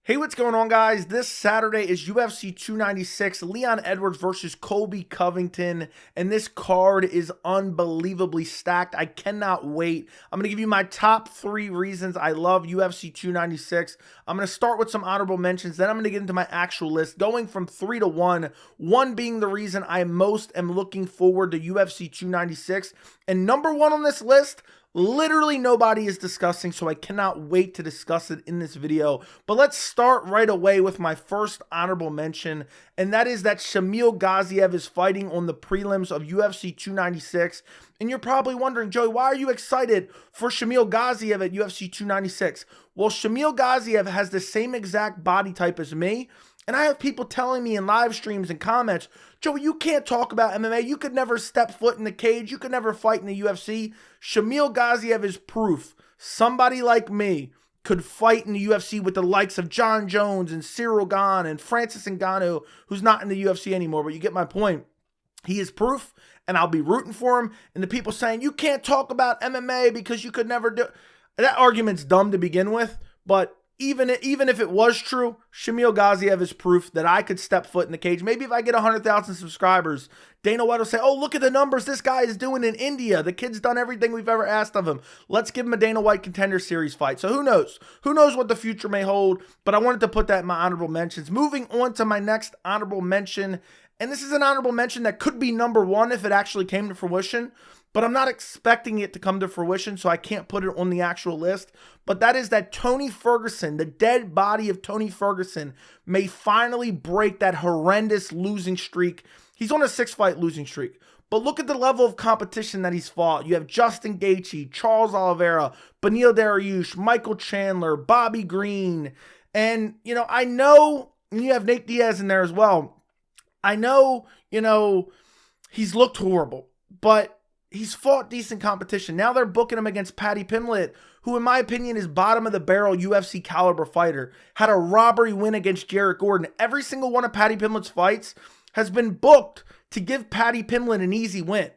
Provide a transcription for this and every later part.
Hey, what's going on, guys? This Saturday is UFC 296, Leon Edwards versus Colby Covington, and this card is unbelievably stacked. I cannot wait. I'm going to give you my top 3 reasons I love UFC 296. I'm going to start with some honorable mentions, then I'm going to get into my actual list, going from 3 to 1, 1 being the reason I most am looking forward to UFC 296, and number 1 on this list, literally nobody is discussing, so I cannot wait to discuss it in this video. But let's start right away with my first honorable mention, and that is that Shamil Gaziev is fighting on the prelims of UFC 296. And you're probably wondering, Joey, why are you excited for Shamil Gaziev at UFC 296? Well, Shamil Gaziev has the same exact body type as me, and I have people telling me in live streams and comments, Joey, you can't talk about MMA. You could never step foot in the cage. You could never fight in the UFC. Shamil Gaziev is proof. Somebody like me could fight in the UFC with the likes of John Jones and Cyril Gane and Francis Ngannou, who's not in the UFC anymore, but you get my point. He is proof, and I'll be rooting for him. And the people saying, you can't talk about MMA because you could never do it. That argument's dumb to begin with, but even if it was true, Shamil Gaziev is proof that I could step foot in the cage. Maybe if I get 100,000 subscribers, Dana White will say, oh, look at the numbers this guy is doing in India. The kid's done everything we've ever asked of him. Let's give him a Dana White Contender Series fight. So who knows? Who knows what the future may hold? But I wanted to put that in my honorable mentions. Moving on to my next honorable mention, and this is an honorable mention that could be number 1 if it actually came to fruition, but I'm not expecting it to come to fruition, so I can't put it on the actual list. But that is that Tony Ferguson, the dead body of Tony Ferguson, may finally break that horrendous losing streak. He's on a 6-fight losing streak. But look at the level of competition that he's fought. You have Justin Gaethje, Charles Oliveira, Beneil Dariush, Michael Chandler, Bobby Green. And, I know, and you have Nate Diaz in there as well. I know, he's looked horrible, but he's fought decent competition. Now they're booking him against Paddy Pimblett, who in my opinion is bottom of the barrel UFC caliber fighter. Had a robbery win against Jarrett Gordon. Every single one of Paddy Pimblett's fights has been booked to give Paddy Pimblett an easy win.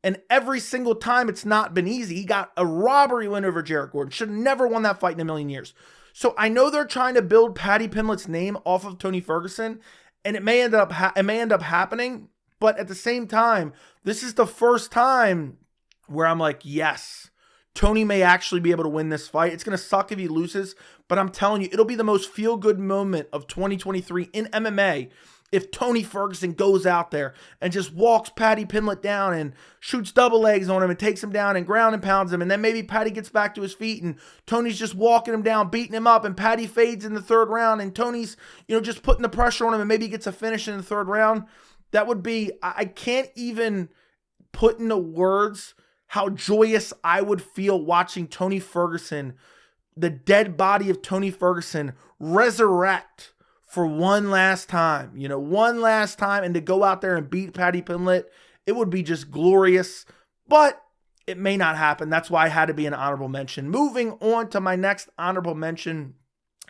And every single time it's not been easy. He got a robbery win over Jarrett Gordon. Should have never won that fight in a million years. So I know they're trying to build Paddy Pimblett's name off of Tony Ferguson, and it may end up happening. But at the same time, this is the first time where I'm like, yes, Tony may actually be able to win this fight. It's going to suck if he loses, but I'm telling you, it'll be the most feel-good moment of 2023 in MMA if Tony Ferguson goes out there and just walks Paddy Pimblett down and shoots double legs on him and takes him down and ground and pounds him. And then maybe Paddy gets back to his feet and Tony's just walking him down, beating him up, and Paddy fades in the 3rd round and Tony's, just putting the pressure on him and maybe he gets a finish in the 3rd round. That would be, I can't even put into words how joyous I would feel watching Tony Ferguson, the dead body of Tony Ferguson, resurrect for one last time, and to go out there and beat Paddy Pimblett. It would be just glorious, but it may not happen. That's why I had to be an honorable mention. Moving on to my next honorable mention,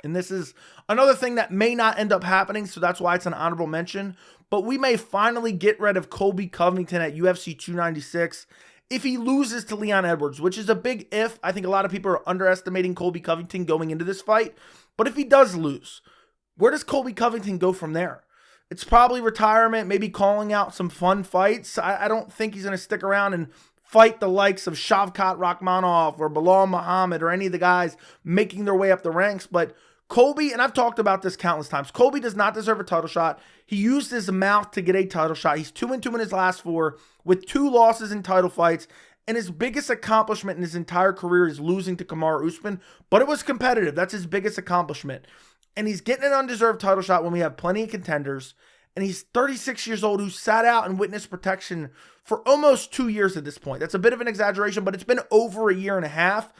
and this is another thing that may not end up happening, so that's why it's an honorable mention. But we may finally get rid of Colby Covington at UFC 296 if he loses to Leon Edwards, which is a big if. I think a lot of people are underestimating Colby Covington going into this fight. But if he does lose, where does Colby Covington go from there? It's probably retirement, maybe calling out some fun fights. I don't think he's going to stick around and fight the likes of Shavkat Rakhmonov or Bilal Muhammad or any of the guys making their way up the ranks. But Colby, and I've talked about this countless times, Colby does not deserve a title shot. He used his mouth to get a title shot. He's 2-2 in his last 4 with 2 losses in title fights. And his biggest accomplishment in his entire career is losing to Kamaru Usman. But it was competitive. That's his biggest accomplishment. And he's getting an undeserved title shot when we have plenty of contenders. And he's 36 years old who sat out in witness protection for almost 2 years at this point. That's a bit of an exaggeration, but it's been over a year and a half.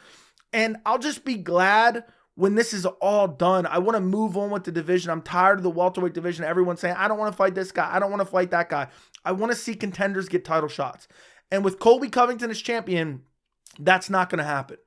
And I'll just be glad when this is all done. I want to move on with the division. I'm tired of the welterweight division. Everyone's saying, I don't want to fight this guy. I don't want to fight that guy. I want to see contenders get title shots. And with Colby Covington as champion, that's not going to happen.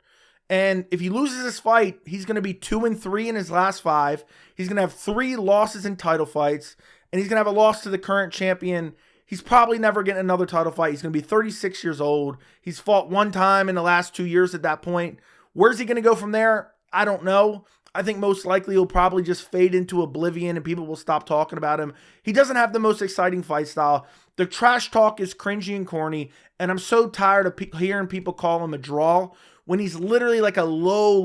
And if he loses this fight, he's going to be 2-3 in his last 5. He's going to have 3 losses in title fights. And he's going to have a loss to the current champion. He's probably never getting another title fight. He's going to be 36 years old. He's fought 1 time in the last 2 years at that point. Where's he going to go from there? I don't know. I think most likely he'll probably just fade into oblivion and people will stop talking about him. He doesn't have the most exciting fight style. The trash talk is cringy and corny, and I'm so tired of hearing people call him a draw when he's literally like a low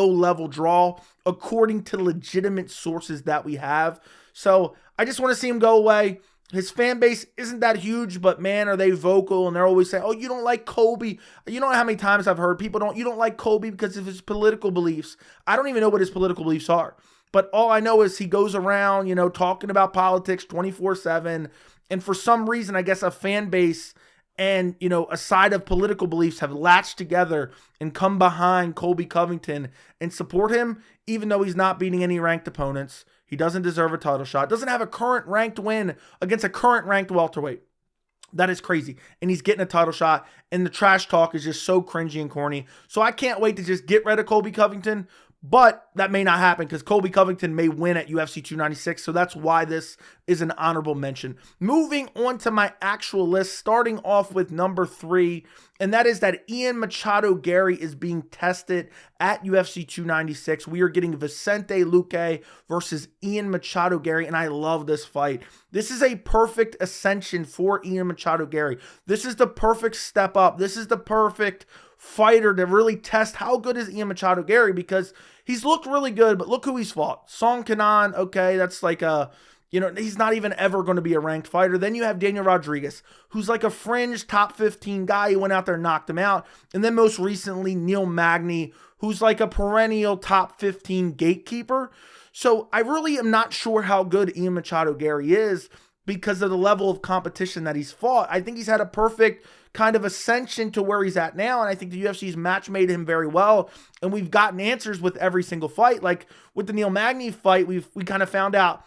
level draw according to legitimate sources that we have. So I just want to see him go away. His fan base isn't that huge, but man, are they vocal, and they're always saying, oh, you don't like Colby. You know how many times I've heard people you don't like Colby because of his political beliefs. I don't even know what his political beliefs are. But all I know is he goes around, talking about politics 24/7. And for some reason, I guess a fan base and, a side of political beliefs have latched together and come behind Colby Covington and support him, even though he's not beating any ranked opponents. He doesn't deserve a title shot. Doesn't have a current ranked win against a current ranked welterweight. That is crazy. And he's getting a title shot. And the trash talk is just so cringy and corny. So I can't wait to just get rid of Colby Covington. But that may not happen because Colby Covington may win at UFC 296. So that's why this is an honorable mention. Moving on to my actual list, starting off with number 3. And that is that Machado Garry is being tested at UFC 296. We are getting Vincente Luque versus Machado Garry. And I love this fight. This is a perfect ascension for Machado Garry. This is the perfect step up. This is the perfect fighter to really test how good is Machado Garry, because he's looked really good, but look who he's fought. Song Kanan, okay, that's like he's not even ever going to be a ranked fighter. Then you have Daniel Rodriguez, who's like a fringe top 15 guy who went out there and knocked him out. And then most recently, Neil Magny, who's like a perennial top 15 gatekeeper. So I really am not sure how good Machado Garry is because of the level of competition that he's fought. I think he's had a perfect kind of ascension to where he's at now, and I think the UFC's match made him very well, and we've gotten answers with every single fight. Like with the Neil Magny fight, we kind of found out,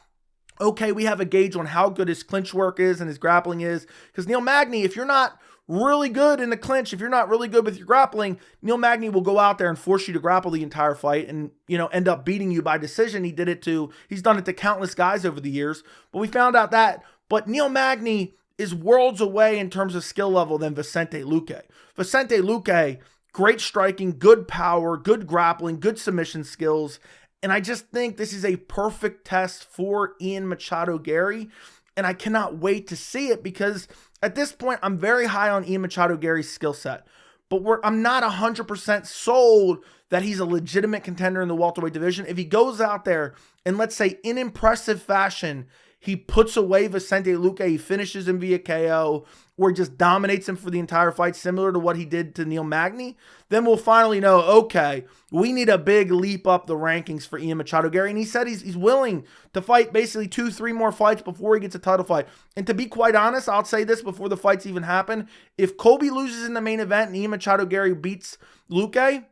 okay, we have a gauge on how good his clinch work is and his grappling is, because Neil Magny, if you're not really good in the clinch, if you're not really good with your grappling, Neil Magny will go out there and force you to grapple the entire fight and, end up beating you by decision. He's done it to countless guys over the years, but we found out that, but Neil Magny is worlds away in terms of skill level than Vincente Luque. Vincente Luque, great striking, good power, good grappling, good submission skills, and I just think this is a perfect test for Machado Garry, and I cannot wait to see it because at this point, I'm very high on Machado Garry's skill set, but I'm not 100% sold that he's a legitimate contender in the welterweight division. If he goes out there and, let's say, in impressive fashion, he puts away Vincente Luque, he finishes him via KO, or just dominates him for the entire fight, similar to what he did to Neil Magny, then we'll finally know, okay, we need a big leap up the rankings for Machado Garry. And he said he's willing to fight basically 2-3 more fights before he gets a title fight. And to be quite honest, I'll say this before the fights even happen, if Colby loses in the main event and Machado Garry beats Luque,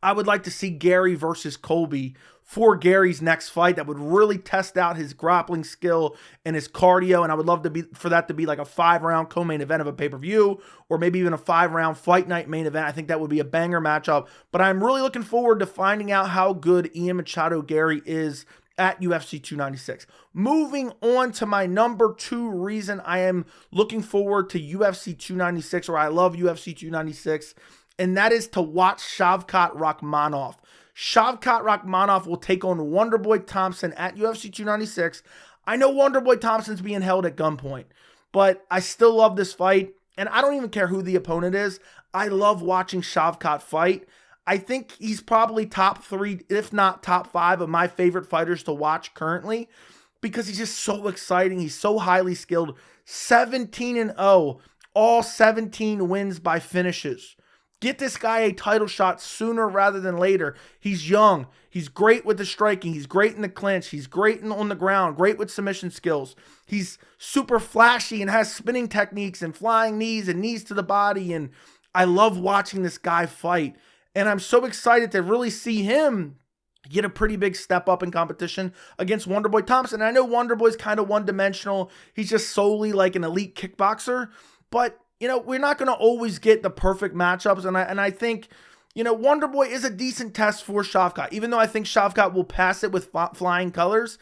I would like to see Garry versus Colby for Gary's next fight. That would really test out his grappling skill and his cardio, and I would love for that to be like a 5-round co-main event of a pay-per-view, or maybe even a 5-round fight night main event. I think that would be a banger matchup, but I'm really looking forward to finding out how good Machado Garry is at UFC 296. Moving on to my number 2 reason I am looking forward to UFC 296, or I love UFC 296, and that is to watch Shavkat Rakhmonov. Shavkat Rakhmonov will take on Wonderboy Thompson at UFC 296. I know Wonderboy Thompson's being held at gunpoint, but I still love this fight, and I don't even care who the opponent is. I love watching Shavkat fight. I think he's probably top 3, if not top 5 of my favorite fighters to watch because he's just so exciting. He's so highly skilled. 17-0, all 17 wins by finishes. Get this guy a title shot sooner rather than later. He's young. He's great with the striking. He's great in the clinch. He's great on the ground. Great with submission skills. He's super flashy and has spinning techniques and flying knees and knees to the body. And I love watching this guy fight. And I'm so excited to really see him get a pretty big step up in competition against Wonderboy Thompson. And I know Wonderboy's kind of one-dimensional. He's just solely like an elite kickboxer. But we're not going to always get the perfect matchups, and I think, Wonderboy is a decent test for Shavkat, even though I think Shavkat will pass it with flying colors.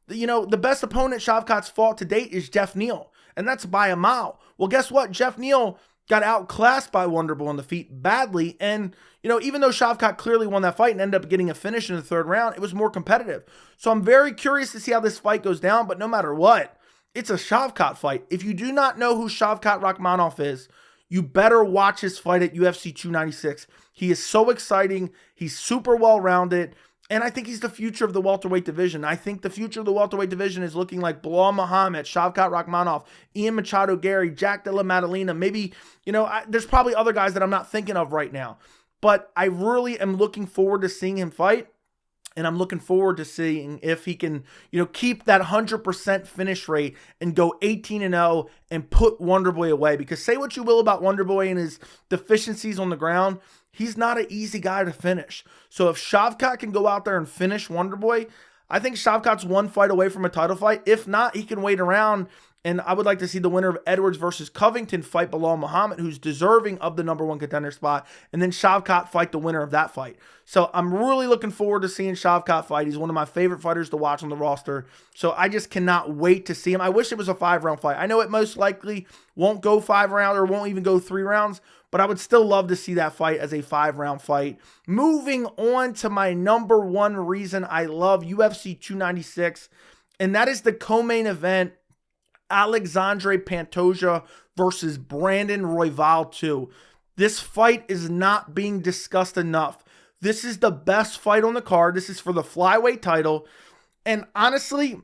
The best opponent Shavkat's fought to date is Jeff Neal, and that's by a mile. Well, guess what? Jeff Neal got outclassed by Wonderboy on the feet badly. And, you know, even though Shavkat clearly won that fight and ended up getting a finish in the third round, it was more competitive. So I'm very curious to see how this fight goes down. But no matter what, it's a Shavkat fight. If you do not know who Shavkat Rakhmonov is, you better watch his fight at UFC 296. He is so exciting. He's super well-rounded. And I think he's the future of the welterweight division. I think the future of the welterweight division is looking like Belal Muhammad, Shavkat Rakhmonov, Ian Machado Garry, Jack Della Maddalena. Maybe, you know, there's probably other guys that I'm not thinking of right now. But I really am looking forward to seeing him fight. And I'm looking forward to seeing if he can, you know, keep that 100% finish rate and go 18-0 and put Wonderboy away. Because say what you will about Wonderboy and his deficiencies on the ground, he's not an easy guy to finish. So if Shavkat can go out there and finish Wonderboy, I think Shavkat's one fight away from a title fight. If not, he can wait around. And I would like to see the winner of Edwards versus Covington fight Belal Muhammad, who's deserving of the #1 contender spot. And then Shavkat fight the winner of that fight. So I'm really looking forward to seeing Shavkat fight. He's one of my favorite fighters to watch on the roster. So I just cannot wait to see him. I wish it was a 5-round fight. I know it most likely won't go 5 rounds or won't even go 3 rounds. But I would still love to see that fight as a 5-round fight. Moving on to my #1 reason I love UFC 296. And that is the co-main event. Alexandre Pantoja versus Brandon Royval 2. This fight is not being discussed enough. This is the best fight on the card. This is for the flyweight title. And honestly,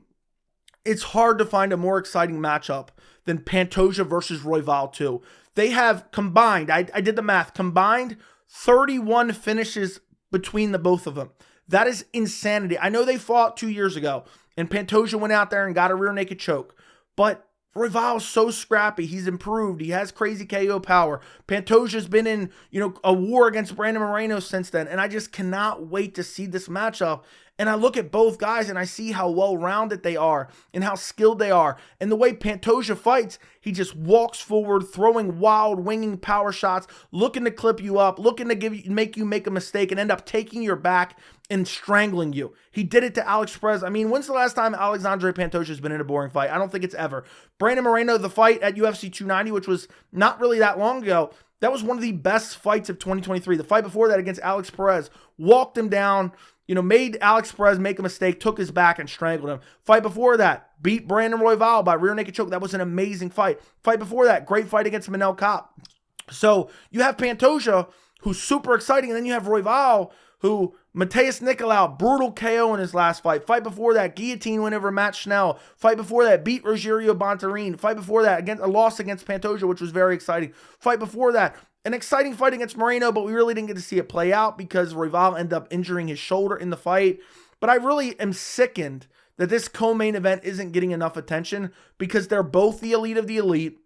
it's hard to find a more exciting matchup than Pantoja versus Royval 2. They have combined, I did the math, combined 31 finishes between the both of them. That is insanity. I know they fought 2 years ago, and Pantoja went out there and got a rear naked choke. But Royval is so scrappy. He's improved. He has crazy KO power. Pantoja's been in, you know, a war against Brandon Moreno since then. And I just cannot wait to see this matchup. And I look at both guys and I see how well-rounded they are and how skilled they are. And the way Pantoja fights, he just walks forward, throwing wild, winging power shots, looking to clip you up, looking to make you make a mistake and end up taking your back and strangling you. He did it to Alex Perez. I mean, when's the last time Alexandre Pantoja has been in a boring fight? I don't think it's ever. Brandon Moreno, the fight at UFC 290, which was not really that long ago, that was one of the best fights of 2023. The fight before that against Alex Perez, walked him down, you know, made Alex Perez make a mistake, took his back and strangled him. Fight before that, beat Brandon Royval by rear naked choke. That was an amazing fight. Fight before that, great fight against Manel Kape. So you have Pantoja, who's super exciting, and then you have Royval, who Mateus Nicolau, brutal KO in his last fight. Fight before that, guillotine win over Matt Schnell. Fight before that, beat Rogerio Bontorin. Fight before that, a loss against Pantoja, which was very exciting. Fight before that, an exciting fight against Moreno, but we really didn't get to see it play out because Royval ended up injuring his shoulder in the fight. But I really am sickened that this co-main event isn't getting enough attention because they're both the elite of the elite.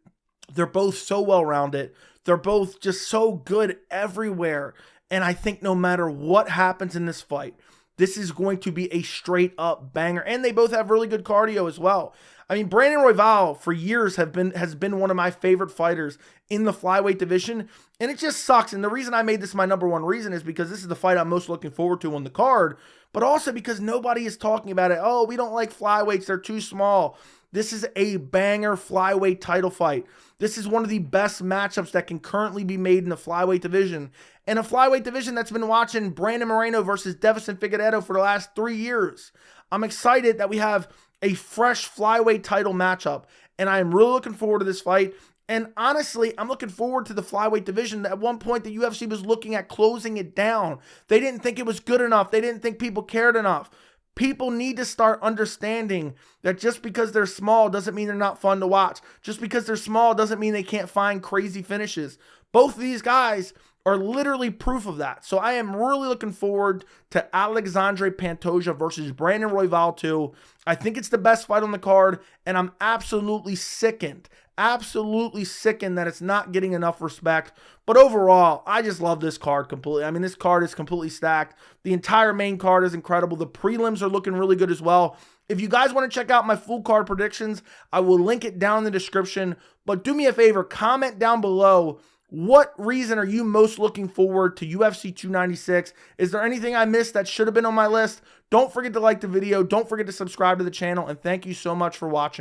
They're both so well-rounded. They're both just so good everywhere. And I think no matter what happens in this fight, this is going to be a straight-up banger. And they both have really good cardio as well. I mean, Brandon Royval for years has been one of my favorite fighters in the flyweight division. And it just sucks. And the reason I made this my #1 reason is because this is the fight I'm most looking forward to on the card. But also because nobody is talking about it. Oh, we don't like flyweights. They're too small. This is a banger flyweight title fight. This is one of the best matchups that can currently be made in the flyweight division. And a flyweight division that's been watching Brandon Moreno versus Davison Figueiredo for the last 3 years. I'm excited that we have a fresh flyweight title matchup. And I am really looking forward to this fight. And honestly, I'm looking forward to the flyweight division. At one point, the UFC was looking at closing it down. They didn't think it was good enough. They didn't think people cared enough. People need to start understanding that just because they're small doesn't mean they're not fun to watch. Just because they're small doesn't mean they can't find crazy finishes. Both of these guys are literally proof of that. So I am really looking forward to Alexandre Pantoja versus Brandon Royval 2. I think it's the best fight on the card, and I'm absolutely sickened that it's not getting enough respect. But overall, I just love this card completely. I mean, this card is completely stacked. The entire main card is incredible. The prelims are looking really good as well. If you guys want to check out my full card predictions, I will link it down in the description. But do me a favor, comment down below, what reason are you most looking forward to UFC 296? Is there anything I missed that should have been on my list? Don't forget to like the video. Don't forget to subscribe to the channel. And thank you so much for watching.